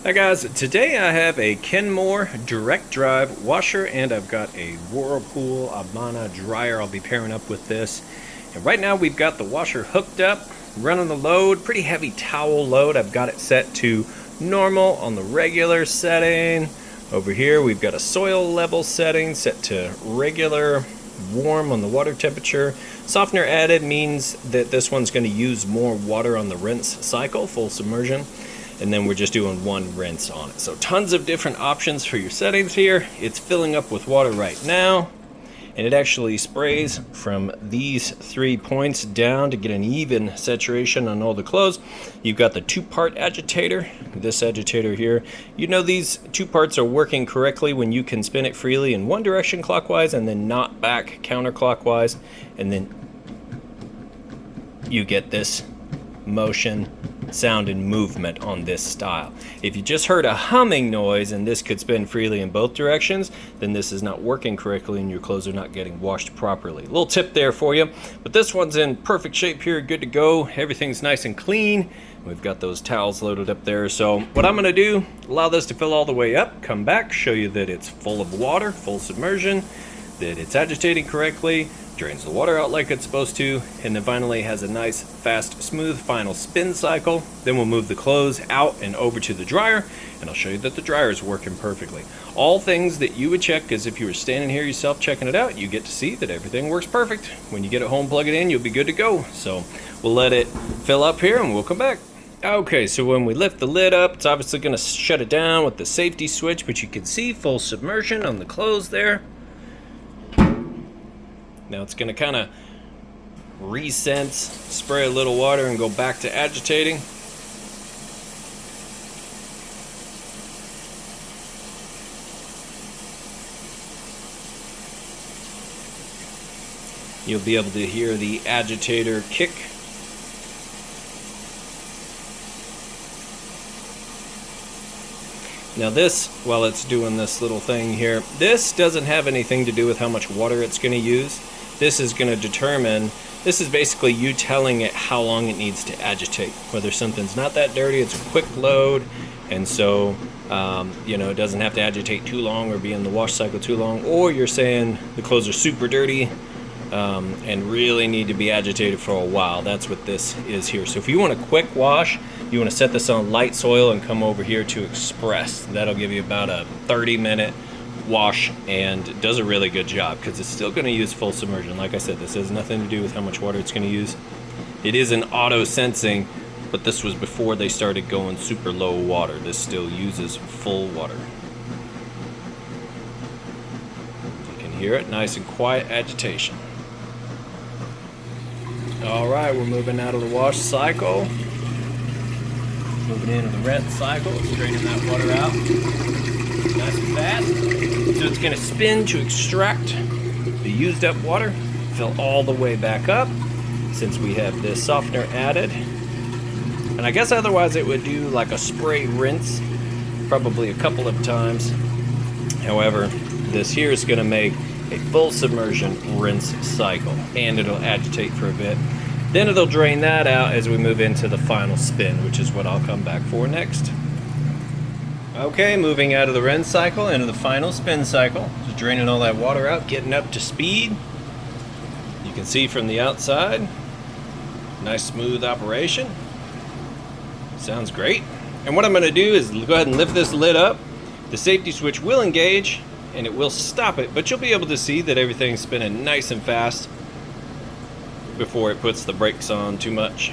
Hi guys, today I have a Kenmore direct drive washer and I've got a Whirlpool Amana dryer I'll be pairing up with this. And right now we've got the washer hooked up, running the load, pretty heavy towel load. I've got it set to normal on the regular setting. Over here we've got a soil level setting set to regular, warm on the water temperature. Softener added means that this one's going to use more water on the rinse cycle, full submersion. And then we're just doing one rinse on it. So tons of different options for your settings here. It's filling up with water right now, and it actually sprays from these 3 points down to get an even saturation on all the clothes. You've got the 2-part agitator, this agitator here. You know these 2 parts are working correctly when you can spin it freely in one direction clockwise and then not back counterclockwise, and then you get this motion, sound, and movement on this style. If you just heard a humming noise and this could spin freely in both directions, then this is not working correctly and your clothes are not getting washed properly. A little tip there for you, but this one's in perfect shape here, good to go. Everything's nice and clean. We've got those towels loaded up there. So what I'm gonna do, allow this to fill all the way up, come back, show you that it's full of water, full submersion, that it's agitating correctly, drains the water out like it's supposed to, and then finally has a nice, fast, smooth final spin cycle. Then we'll move the clothes out and over to the dryer, and I'll show you that the dryer is working perfectly. All things that you would check, because if you were standing here yourself checking it out, you get to see that everything works perfect. When you get it home, plug it in, you'll be good to go. So we'll let it fill up here and we'll come back. Okay, so when we lift the lid up, it's obviously going to shut it down with the safety switch, but you can see full submersion on the clothes there. Now it's going to kind of resense, spray a little water, and go back to agitating. You'll be able to hear the agitator kick. Now this, while it's doing this little thing here, this doesn't have anything to do with how much water it's going to use. This is going to determine, this is basically you telling it how long it needs to agitate. Whether something's not that dirty, it's a quick load, and so it doesn't have to agitate too long or be in the wash cycle too long, or you're saying the clothes are super dirty and really need to be agitated for a while. That's what this is here. So if you want a quick wash, you want to set this on light soil and come over here to express. That'll give you about a 30-minute wash and does a really good job because it's still going to use full submersion. Like I said, this has nothing to do with how much water it's going to use. It is an auto sensing, but this was before they started going super low water. This still uses full water. You can hear it, nice and quiet agitation. All right, we're moving out of the wash cycle. Moving into the rinse cycle, draining that water out. Nice and fast. So it's going to spin to extract the used up water, fill all the way back up since we have this softener added. And I guess otherwise it would do like a spray rinse, probably a couple of times. However, this here is going to make a full submersion rinse cycle, and it'll agitate for a bit. Then it'll drain that out as we move into the final spin, which is what I'll come back for next. Okay, moving out of the rinse cycle into the final spin cycle. Just draining all that water out, getting up to speed. You can see from the outside, nice smooth operation. Sounds great. And what I'm going to do is go ahead and lift this lid up. The safety switch will engage and it will stop it, but you'll be able to see that everything's spinning nice and fast before it puts the brakes on too much.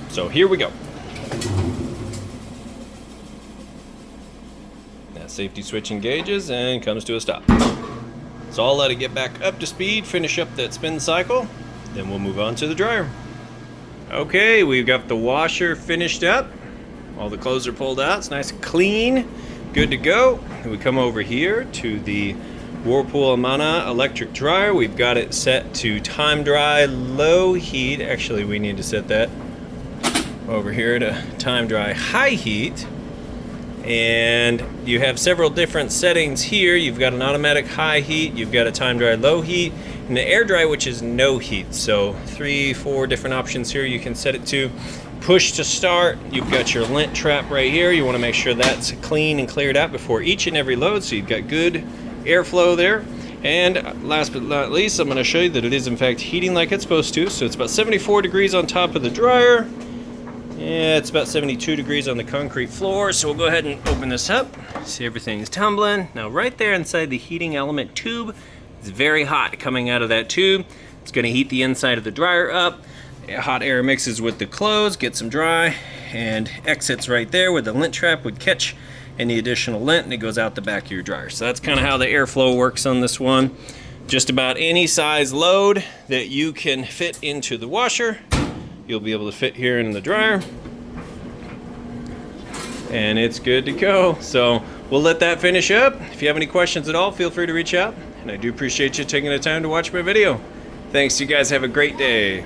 So here we go. That safety switch engages and comes to a stop. So I'll let it get back up to speed, finish up that spin cycle, then we'll move on to the dryer. Okay, we've got the washer finished up. All the clothes are pulled out, it's nice and clean, good to go. And we come over here to the Whirlpool Amana electric dryer. We've got it set to time dry low heat. Actually, we need to set that over here to time dry high heat. And you have several different settings here. You've got an automatic high heat, you've got a time dry low heat, and the air dry, which is no heat. So 3-4 different options here you can set it to. push to start. You've got your lint trap right here. You want to make sure that's clean and cleared out before each and every load, so you've got good airflow there. And last but not least, I'm going to show you that it is in fact heating like it's supposed to. So it's about 74 degrees on top of the dryer. Yeah, it's about 72 degrees on the concrete floor. So we'll go ahead and open this up. See, everything's tumbling. Now right there inside the heating element tube, it's very hot coming out of that tube. It's going to heat the inside of the dryer up. Hot air mixes with the clothes, gets them dry, and exits right there where the lint trap would catch any additional lint, and it goes out the back of your dryer. So that's kind of how the airflow works on this one. Just about any size load that you can fit into the washer, you'll be able to fit here in the dryer. And it's good to go. So we'll let that finish up. If you have any questions at all, feel free to reach out. And I do appreciate you taking the time to watch my video. Thanks, you guys have a great day.